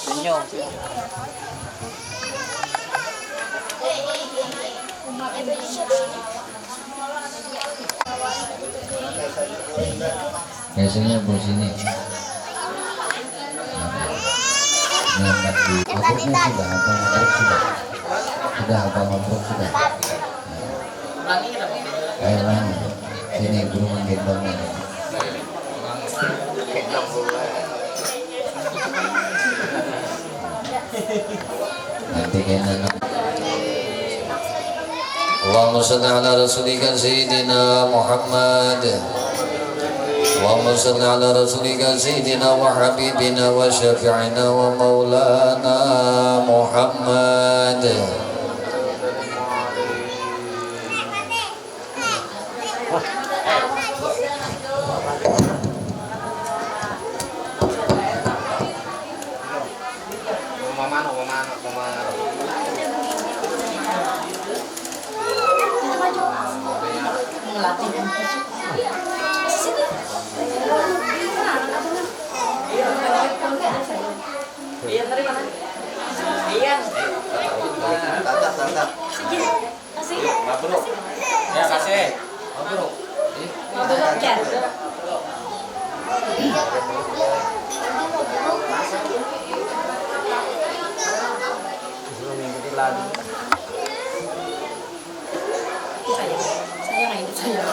Senyum. Biasanya bos ini nyatat di mabruknya sudah apa mabruk sudah apa mabruk sudah ayo lang sini guru menggendongnya nanti kayaknya Allahumma salli ala rasulika sayyidina Muhammad Allahumma salli ala rasulika sayyidina wa habibina wa syafi'ina wa maulana Muhammad Mabruk. Ya kasih. Mabruk. Mabruk ya. Mengikuti lagu. Saya nggak ini saya.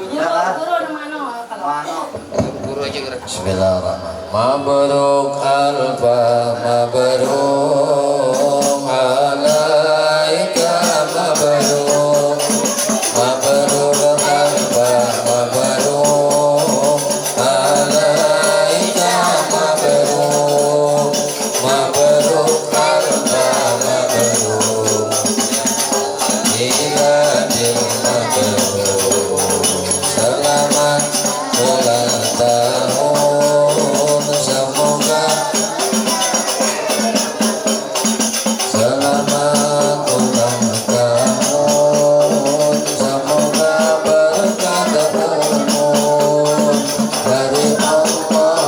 Bismillahirrahmanirrahim. Mabruk alfa mabruk alaika mabruk mabruk alfa mabruk alaika mabruk mabruk alfa mabruk iladil mabruk selamat ulang tahun semoga selamat ulang tahun semoga berkah umur dari Allah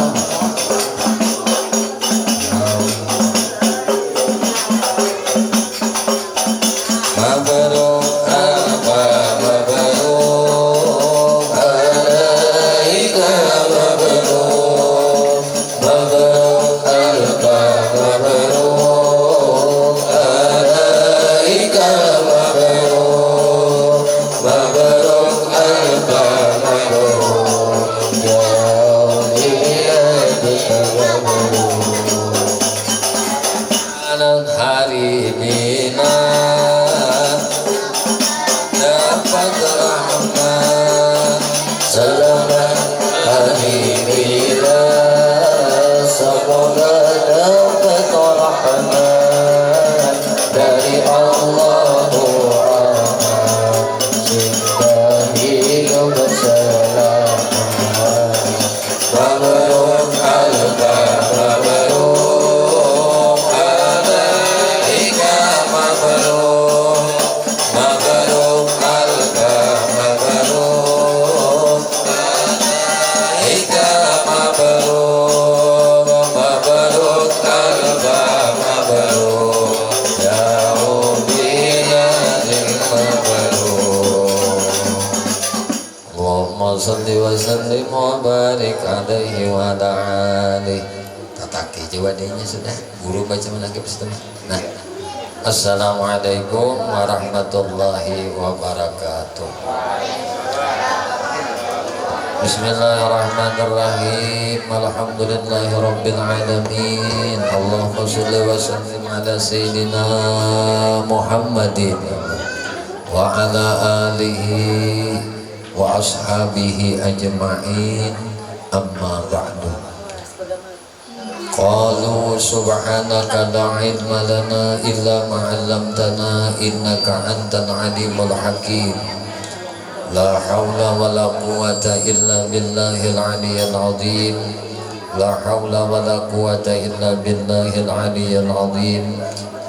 mabruk alfa mabruk alaika mabruk mabruk alfa mabruk alaika mabruk mabruk alfa mabruk jauh mabruk anak hari bina dapat rahmat selamat hari bina semoga dapat rahmat dari Allah cinta hidup berselamat mabruk alfa mabruk alaika mabruk mabruk alfa mabruk alaika mabruk mabruk alfa mabruk jauh biladil mabruk Allahumma salli wa sallim wa barik alaihi wa ala alihi tataki jawabannya sudah guru baca menangkap setengah nah Assalamualaikum warahmatullahi wabarakatuh. Bismillahirrahmanirrahim. Alhamdulillahirabbil alamin. Allahumma shalli wa sallim ala sayyidina Muhammadin wa ala alihi وأصحابه أجمعين أما بعد قالوا سبحانك لا علم لنا إلا ما علمتنا إنك أنت العليم الحكيم لا حول ولا قوة إلا بالله العلي العظيم لا حول ولا قوة إلا بالله العلي العظيم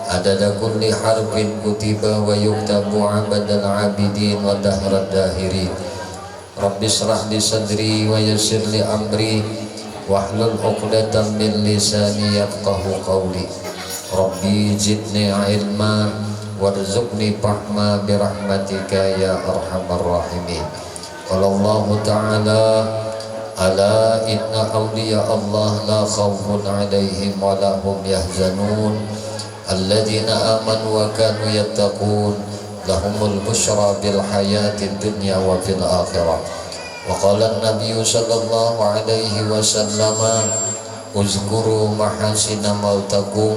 عدد كل حرف كتب ويكتب عبد العابدين ودهر الداهرين رب اشرح لي صدري ويسر لي أمري واحلل عقدة من لساني يفقه قولي ربي زدني علما وارزقني فهما برحمتك يا أرحم الراحمين قال الله تعالى ألا إن أولياء الله لا خوف عليهم ولا هم يحزنون الذين آمنوا وكانوا يتقون لهم البشرى بالحياة الدنيا وفي الآخرة وقال النبي صلى الله عليه وسلم اذكروا محاسن موتكم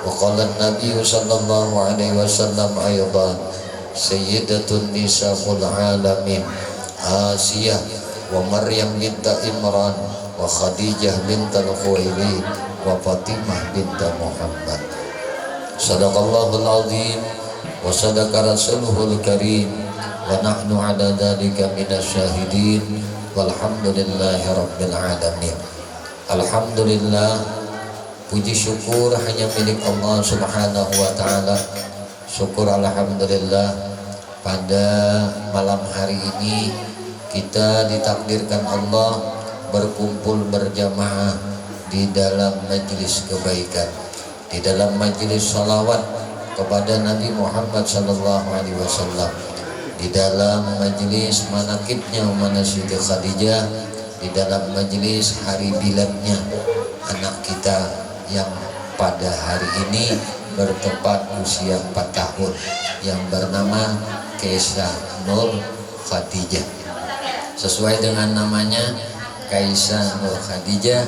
وقال النبي صلى الله عليه وسلم أيضا سيدة النساء العالمين آسيا ومريم بنت إمران وخديجة بنت الخويلد وفاطمة بنت محمد صدق الله العظيم وصدق رسوله الكريم ونحن على ذلك من الشاهدين والحمد لله رب العالمين. Alhamdulillah, puji syukur hanya milik Allah subhanahu wa ta'ala. Syukur alhamdulillah, pada malam hari ini kita ditakdirkan Allah berkumpul berjamaah di dalam majelis kebaikan, di dalam majelis salawat kepada Nabi Muhammad sallallahu alaihi wasallam, di dalam majelis manakibnya Ummuna Siti Khadijah, di dalam majelis hari biladnya anak kita yang pada hari ini bertepat usia 4 tahun yang bernama Kaisah Nur Khadijah. Sesuai dengan namanya Kaisah Nur Khadijah,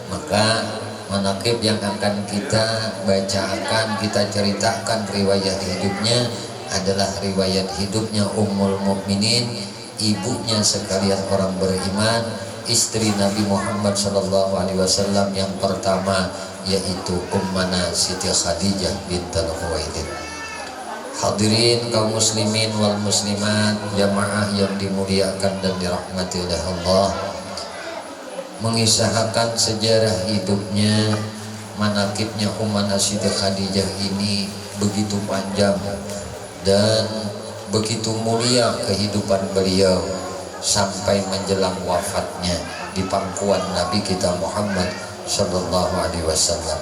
maka manakib yang akan kita bacakan, kita ceritakan riwayat hidupnya adalah riwayat hidupnya Ummul Mukminin, ibunya sekalian orang beriman, istri Nabi Muhammad sallallahu alaihi wasallam yang pertama, yaitu Ummuna Siti Khadijah bintul Khuwailid. Hadirin kaum muslimin wal muslimat, jamaah yang dimuliakan dan dirahmati oleh Allah, mengisahkan sejarah hidupnya, manakibnya Ummuna Siti Khadijah ini begitu panjang dan begitu mulia kehidupan beliau sampai menjelang wafatnya di pangkuan Nabi kita Muhammad sallallahu alaihi wasallam.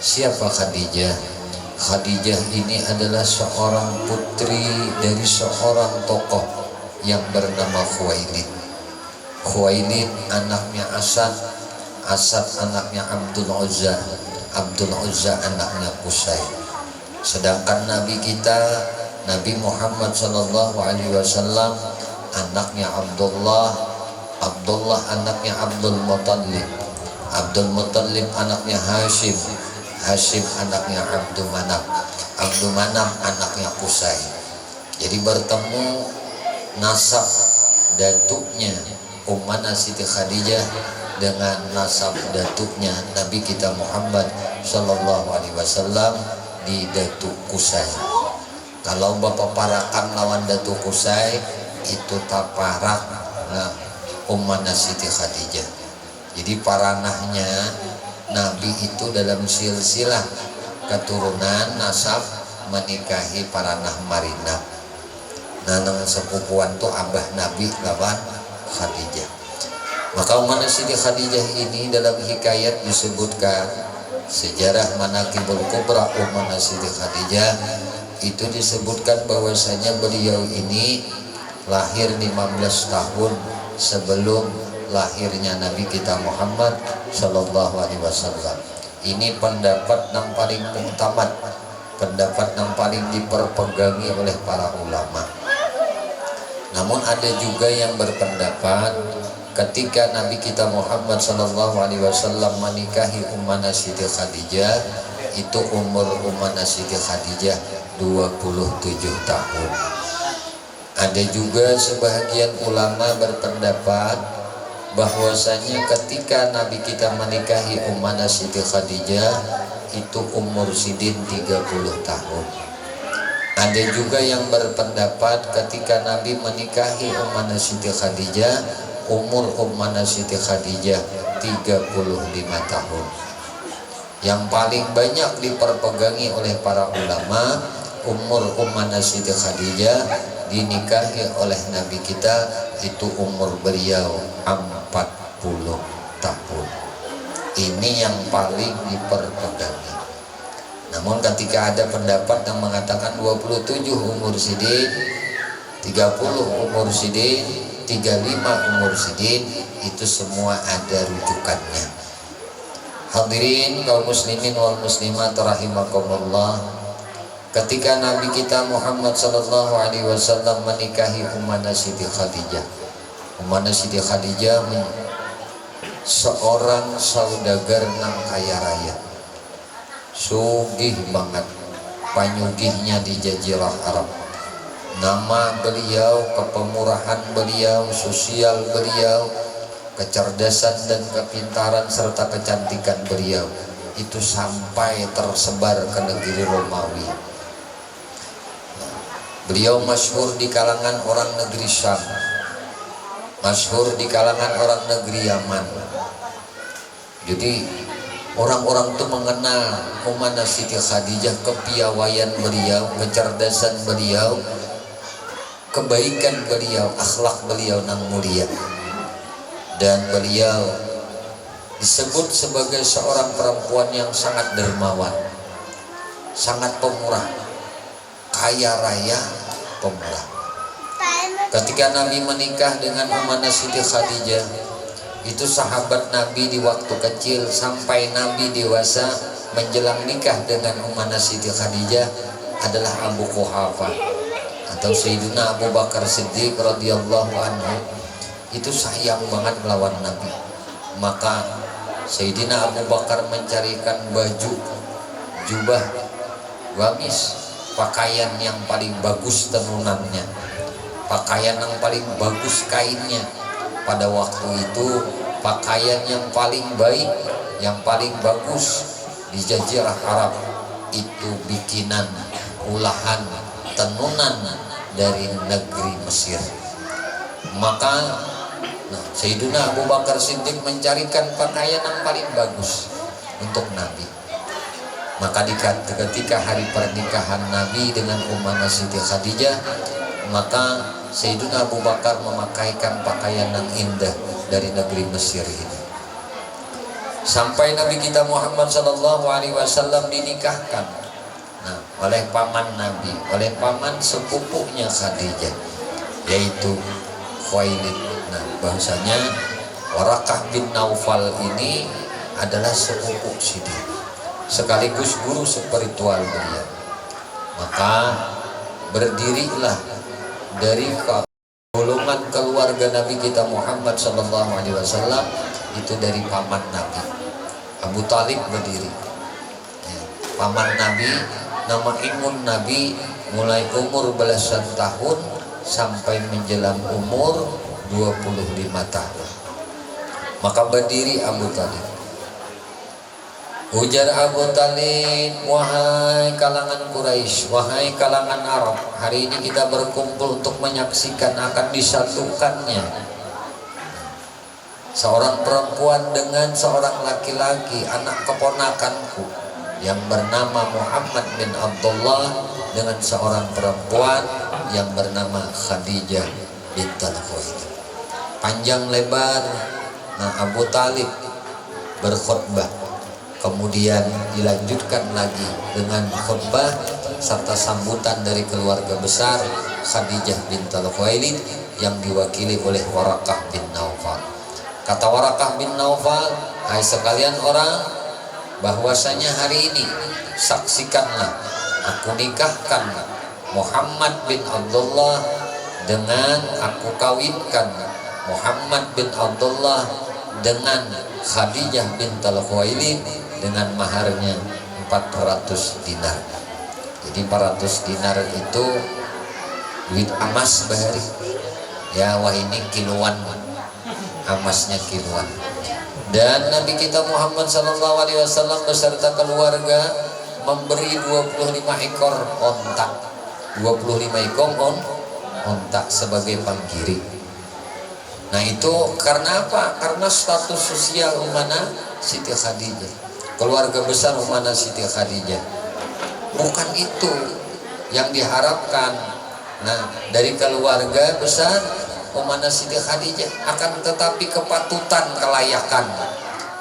Siapa Khadijah? Khadijah ini adalah seorang putri dari seorang tokoh yang bernama Khuwailid. Khuwailid anaknya Asad, Asad anaknya Abdul Uzza, Abdul Uzza anaknya Qusay. Sedangkan Nabi kita Nabi Muhammad sallallahu alaihi wasallam anaknya Abdullah, Abdullah anaknya Abdul Muttalib, Abdul Muttalib anaknya Hashim, Hashim anaknya Abdul Manaf, Abdul Manaf anaknya Qusay. Jadi bertemu nasab datuknya Ummuna Siti Khadijah dengan nasab datuknya Nabi kita Muhammad sallallahu alaihi wasallam di Datuk Qusay. Kalau bapak parakan lawan Datuk Qusay itu taparak Ummuna Siti Khadijah. Jadi paranahnya Nabi itu dalam silsilah keturunan nasab menikahi paranah Marinah. Nah, nang sepupuan tuh abah Nabi lawan Khadijah. Maka Ummuna Siti Khadijah ini dalam hikayat disebutkan sejarah Manaqibul Kubra Ummuna Siti Khadijah itu disebutkan bahwasanya beliau ini lahir 15 tahun sebelum lahirnya Nabi kita Muhammad sallallahu alaihi wasallam. Ini pendapat yang paling muktamad, pendapat yang paling diperpegangi oleh para ulama. Namun ada juga yang berpendapat ketika Nabi kita Muhammad sallallahu alaihi wasallam menikahi Ummuna Siti Khadijah, itu umur Ummuna Siti Khadijah 27 tahun. Ada juga sebahagian ulama berpendapat bahwasanya ketika Nabi kita menikahi Ummana Siti Khadijah itu umur Sidin 30 tahun. Ada juga yang berpendapat ketika Nabi menikahi Ummana Siti Khadijah, umur Ummana Siti Khadijah 35 tahun. Yang paling banyak diperpegangi oleh para ulama, umur Ummana Siti Khadijah dinikahi oleh Nabi kita itu umur beliau 40 tahun. Ini yang paling diperpegangi. Namun ketika ada pendapat yang mengatakan 27 umur Sidin, 30 umur Sidin, 35 umur Sidin, itu semua ada rujukannya. Hadirin kaum muslimin wal muslimat rahimakumullah, ketika Nabi kita Muhammad sallallahu alaihi wasallam menikahi Ummana Siti Khadijah. Ummana Siti Khadijah seorang saudagar nang kaya raya. Sugih banget, panyugihnya di Jazirah Arab. Nama beliau, kepemurahan beliau, sosial beliau, kecerdasan dan kepintaran serta kecantikan beliau itu sampai tersebar ke negeri Romawi. Beliau masyhur di kalangan orang negeri Syam, masyhur di kalangan orang negeri Yaman. Jadi orang-orang itu mengenal Ummana Siti Khadijah, kepiawaian beliau, kecerdasan beliau, kebaikan beliau, akhlak beliau nang mulia. Dan beliau disebut sebagai seorang perempuan yang sangat dermawan, sangat pemurah, kaya raya, pemurah. Ketika Nabi menikah dengan Ummana Siti Khadijah, itu sahabat Nabi di waktu kecil sampai Nabi dewasa menjelang nikah dengan Ummana Siti Khadijah adalah Abu Quhafah atau Sayyidina Abu Bakar Siddiq radhiyallahu anhu. Itu sayang banget melawan Nabi. Maka Sayyidina Abu Bakar mencarikan baju, jubah, gamis, pakaian yang paling bagus tenunannya, pakaian yang paling bagus kainnya. Pada waktu itu pakaian yang paling baik, yang paling bagus di Jazirah Arab itu bikinan, ulahan, tenunan dari negeri Mesir. Maka Sayyidina Abu Bakar Siddiq mencarikan pakaian yang paling bagus untuk Nabi. Maka ketika hari pernikahan Nabi dengan Ummana Siti Khadijah, maka Sayyidina Abu Bakar memakaikan pakaian yang indah dari negeri Mesir ini. Sampai Nabi kita Muhammad sallallahu alaihi wasallam dinikahkan oleh paman Nabi, oleh paman sepupunya Khadijah, yaitu Khuwailid. Bahasanya Warakah bin Naufal ini adalah sepupu Sidin, sekaligus guru spiritual beliau. Maka berdirilah dari golongan keluarga Nabi kita Muhammad sallallahu alaihi wasallam itu dari paman Nabi. Abu Talib berdiri. Paman Nabi, nama imun Nabi mulai umur belasan tahun sampai menjelang umur 25 tahun. Maka berdiri Abu Talib. Ujar Abu Talib, wahai kalangan Quraisy, wahai kalangan Arab, hari ini kita berkumpul untuk menyaksikan akan disatukannya seorang perempuan dengan seorang laki-laki, anak keponakanku yang bernama Muhammad bin Abdullah dengan seorang perempuan yang bernama Khadijah bintul Khuwailid. Panjang lebar. Abu Talib berkhutbah, kemudian dilanjutkan lagi dengan khutbah serta sambutan dari keluarga besar Khadijah bintul Khuwailid yang diwakili oleh Warakah bin Naufal. Kata Warakah bin Naufal, hai sekalian orang, bahwasanya hari ini saksikanlah aku nikahkan Muhammad bin Abdullah dengan aku kawinkan Muhammad bin Abdullah dengan Khadijah bintul Khuwailid dengan maharnya 400 dinar. Jadi 400 dinar itu duit emas bahari ya, wah ini kiloan, emasnya kiloan. Dan Nabi kita Muhammad SAW beserta keluarga memberi 25 ekor ontak, 25 ekor ontak sebagai pangkiri. Nah itu karena apa? Karena status sosial Ummana Siti Khadijah, keluarga besar Ummana Siti Khadijah. Bukan itu yang diharapkan. Nah dari keluarga besar Ummana Siti Khadijah, akan tetapi kepatutan, kelayakan,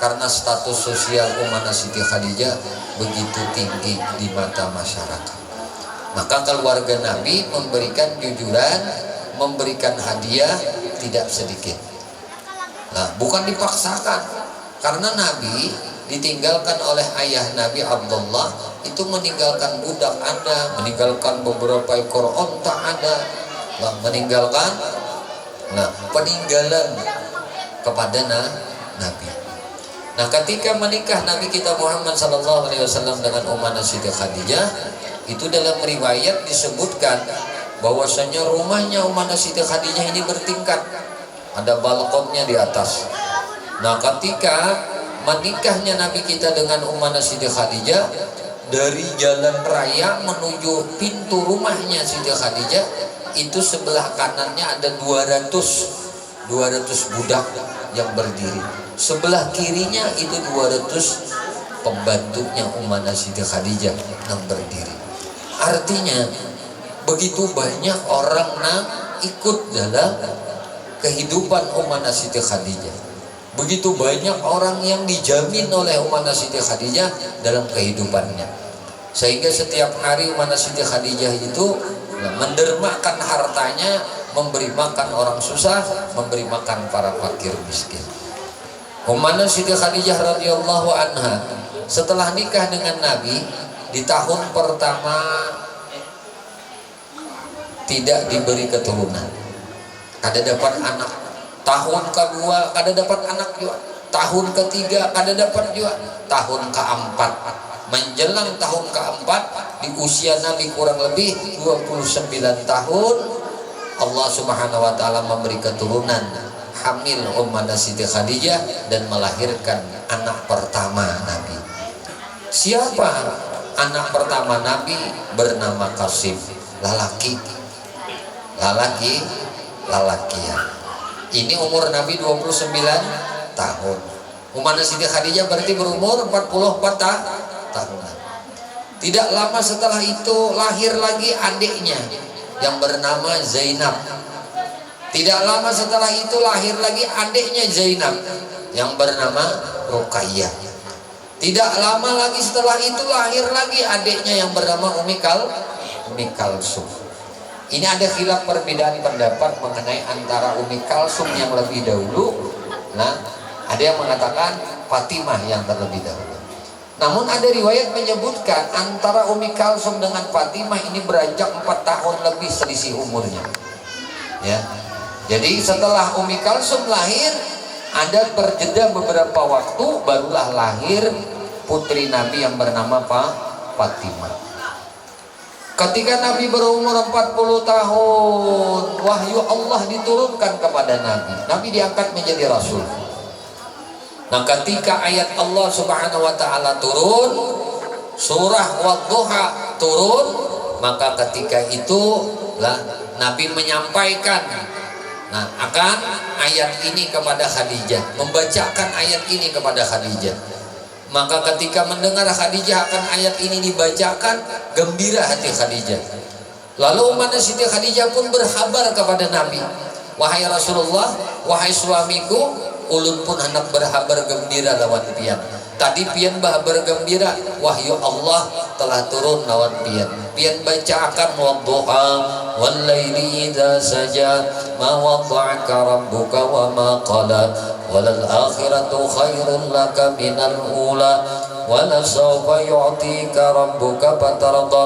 karena status sosial Ummana Siti Khadijah begitu tinggi di mata masyarakat. Maka keluarga Nabi memberikan jujuran, memberikan hadiah tidak sedikit. Nah, bukan dipaksakan, karena Nabi ditinggalkan oleh ayah Nabi Abdullah, itu meninggalkan budak ada, meninggalkan beberapa ekor onta ada, meninggalkan peninggalan kepada Nabi. Nah, ketika menikah Nabi kita Muhammad SAW dengan Ummana Siti Khadijah, itu dalam riwayat disebutkan bahwasanya rumahnya Ummana Siti Khadijah ini bertingkat, ada balkonnya di atas. Nah, ketika menikahnya Nabi kita dengan Ummana Siti Khadijah, dari jalan raya menuju pintu rumahnya Siti Khadijah, itu sebelah kanannya ada 200 budak yang berdiri. Sebelah kirinya itu 200 pembantunya Ummana Siti Khadijah yang berdiri. Artinya begitu banyak orang ikut dalam kehidupan Ummana Siti Khadijah. Begitu banyak orang yang dijamin oleh Ummana Siti Khadijah dalam kehidupannya. Sehingga setiap hari Ummana Siti Khadijah itu mendermakan hartanya, memberi makan orang susah, memberi makan para fakir miskin. Ummana Siti Khadijah radhiyallahu anha setelah nikah dengan Nabi, di tahun pertama tidak diberi keturunan, kada dapat anak. Tahun kedua kada dapat anak juga, tahun ketiga kada dapat juga, tahun keempat menjelang tahun keempat di usia Nabi kurang lebih 29 tahun, Allah Subhanahu wa taala memberi keturunan, hamil Ummana Siti Khadijah dan melahirkan anak pertama Nabi. Siapa anak pertama Nabi? Bernama Qasim, lalaki ya. Ini umur Nabi 29 tahun. Ummana Siti Khadijah berarti berumur 44 tahunan. Tidak lama setelah itu lahir lagi adiknya yang bernama Zainab. Tidak lama setelah itu lahir lagi adiknya Zainab yang bernama Ruqayyah. Tidak lama lagi setelah itu lahir lagi adiknya yang bernama Ummi Kalsum. Ini ada khilaf perbedaan pendapat mengenai antara Ummi Kalsum yang lebih dahulu. Nah, ada yang mengatakan Fatimah yang terlebih dahulu. Namun ada riwayat menyebutkan antara Ummi Kalsum dengan Fatimah ini beranjak 4 tahun lebih selisih umurnya. Ya. Jadi setelah Ummi Kalsum lahir, ada terjeda beberapa waktu barulah lahir putri Nabi yang bernama Fatimah. Ketika Nabi berumur 40 tahun, wahyu Allah diturunkan kepada Nabi. Nabi diangkat menjadi Rasul. Nah, ketika ayat Allah Subhanahu wa taala turun, surah Wadduha turun, maka ketika itu Nabi menyampaikan akan ayat ini kepada Khadijah, membacakan ayat ini kepada Khadijah. Maka ketika mendengar Khadijah akan ayat ini dibacakan, gembira hati Khadijah. Lalu Ummana Siti Khadijah pun berhabar kepada Nabi, wahai Rasulullah, wahai suamiku, ulun pun hendak berhabar gembira lawan pian. Tadi pian berhabar gembira, wahyu Allah telah turun lawan pian. Pian bacakan wadduha wal laili idza saja ma wadda'aka rabbuka wa ma qala walal akhiratu khairun laka minal ula wala sawfa yu'tika rabbuka fatarda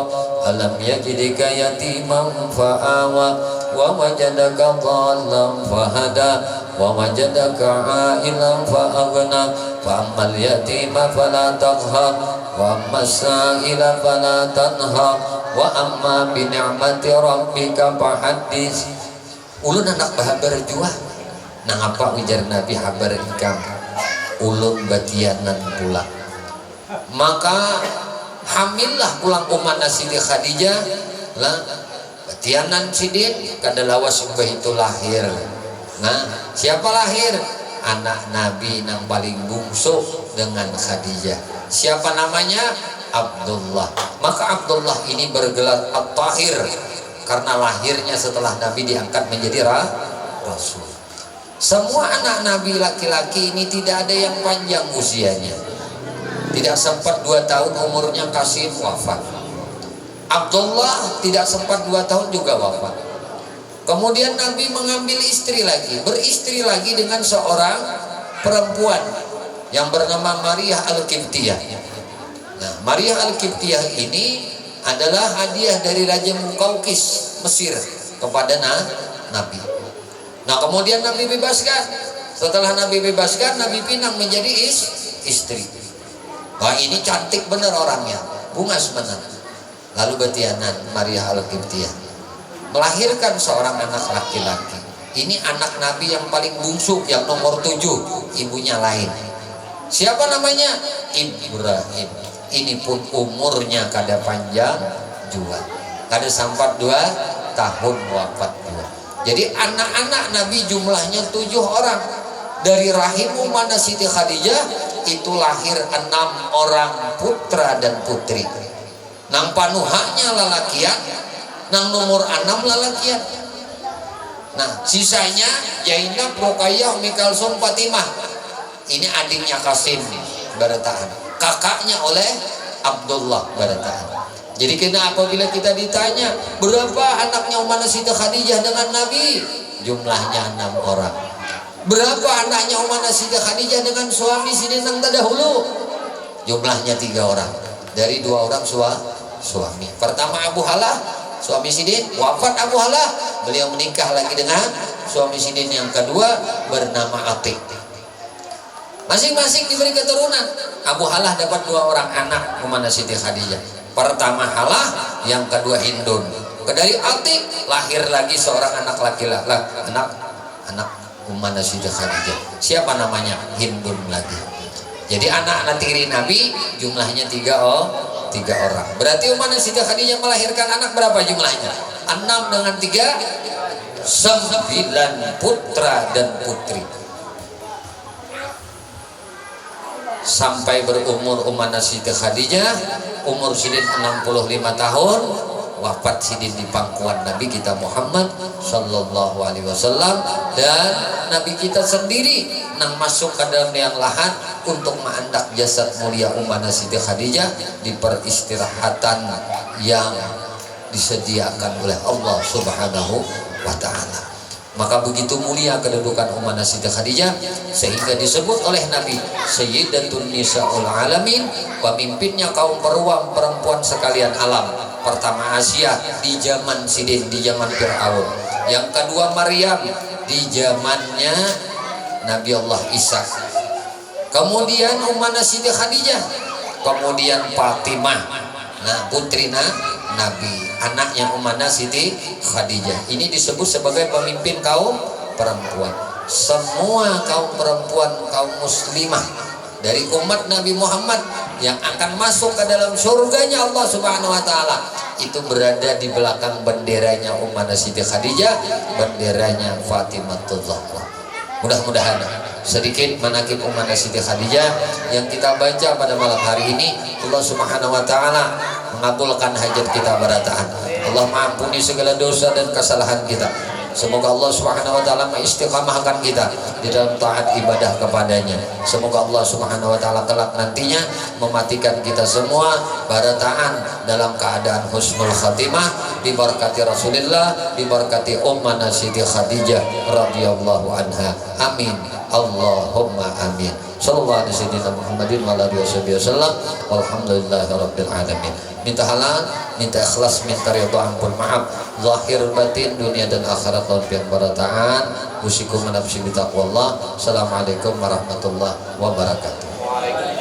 alam yajidika yatiman fa'awa wa wajadaka dhallan fahada wa wajadaka 'ailan fa'aghna fa ammal yatima fala taqhar wa masaila fala tanha wa amma bi ni'mati rabbika fahaddits. Ulun anak bahabar jua nang apa ujar Nabi habar ikam ulun batianan pula. Maka hamillah pulang umana Siti Khadijah lah batianan sidin kada lawas itu lahir. Nah siapa lahir? Anak Nabi nang paling bungsu dengan Khadijah. Siapa namanya? Abdullah. Maka Abdullah ini bergelar At-Tahir karena lahirnya setelah Nabi diangkat menjadi Rasul. Semua anak Nabi laki-laki ini tidak ada yang panjang usianya. Tidak sempat 2 tahun umurnya Qasim wafat. Abdullah tidak sempat 2 tahun juga wafat. Kemudian Nabi mengambil istri lagi, beristri lagi dengan seorang perempuan yang bernama Maria Al-Qibtiyah. Nah, Maria Al-Qibtiyah ini adalah hadiah dari Raja Muqawqis Mesir kepada Nabi. Nah, kemudian Nabi bebaskan. Setelah Nabi bebaskan, Nabi pinang menjadi istri. Wah, ini cantik benar orangnya, bunga benar. Lalu batianan Maria Al-Qibtiyah melahirkan seorang anak laki-laki. Ini anak Nabi yang paling bungsu, yang nomor 7, ibunya lain. Siapa namanya? Ibrahim. Ini pun umurnya kada panjang juga, kada sampai 2 tahun wafat juga. Jadi anak-anak Nabi jumlahnya 7 orang. Dari rahim Ummah Siti Khadijah itu lahir 6 orang putra dan putri. Nang panuhanya lalakian, nang nomor 6 lalakian. Nah sisanya Zainab, Ruqayyah, Ummi Kalsum, Fatimah. Ini adiknya Qasim barataan, kakaknya oleh Abdullah barataan. Jadi kena apabila kita ditanya berapa anaknya Ummah Siti Khadijah dengan Nabi, jumlahnya 6 orang. Berapa anaknya Ummah Siti Khadijah dengan suami Sidin nang terdahulu, jumlahnya 3 orang. Dari 2 orang suami. Pertama Abu Halah, suami Sidin, wafat Abu Halah, beliau menikah lagi dengan suami Sidin yang kedua bernama Atiq. Masing-masing diberi keturunan. Abu Halah dapat 2 orang anak Ummah Siti Khadijah. Pertama Halah, yang kedua Hindun. Dari Atiq lahir lagi seorang anak laki-laki, anak Ummah Siti Khadijah. Siapa namanya? Hindun lagi. Jadi anak tiri Nabi jumlahnya 3 orang. Berarti Ummah Siti Khadijah melahirkan anak berapa jumlahnya? 6 dengan 3, 9 putra dan putri. Sampai berumur Ummah Siti Khadijah, umur Sidin 65 tahun, wafat Sidin di pangkuan Nabi kita Muhammad sallallahu alaihi wasallam. Dan Nabi kita sendiri nang masuk ke dalam liang lahat untuk mengandak jasad mulia Ummah Siti Khadijah di peristirahatan yang disediakan oleh Allah Subhanahu wa ta'ala. Maka begitu mulia kedudukan Ummah Siti Khadijah sehingga disebut oleh Nabi Sayyidatun Nisa'ul Alamin, pemimpinnya kaum perempuan sekalian alam. Pertama Asia di zaman Sidin, di zaman Fir'aun. Yang kedua Maryam di zamannya Nabi Allah Isa. Kemudian Ummah Siti Khadijah. Kemudian Fatimah, nah putri Nabi, anaknya Ummah Siti Khadijah. Ini disebut sebagai pemimpin kaum perempuan. Semua kaum perempuan, kaum muslimah dari umat Nabi Muhammad yang akan masuk ke dalam surganya Allah Subhanahu wa ta'ala itu berada di belakang benderanya Ummah Siti Khadijah, benderanya Fatimatul Zahra. Mudah-mudahan sedikit manaqib Ummah Siti Khadijah yang kita baca pada malam hari ini, Allah Subhanahu wa ta'ala mengabulkan hajat kita barataan. Allah mengampuni segala dosa dan kesalahan kita. Semoga Allah Subhanahu wa ta'ala mengistiqamahkan kita di dalam taat ibadah kepadanya. Semoga Allah Subhanahu wa ta'ala kelak nantinya mematikan kita semua barataan dalam keadaan husnul khatimah, diberkati Rasulullah, diberkati Ummah Siti Khadijah radhiyallahu anha. Amin. Allahumma amin. Sallallahu alaihi Muhammadin wa alihi wasallam. Walhamdulillahirabbil alamin. Minta halal, minta ikhlas, minta ridha, ampun, maaf zahir batin dunia dan akhirat yang barataan. Usikum nafsi bi taqwallah. Assalamualaikum warahmatullahi wabarakatuh.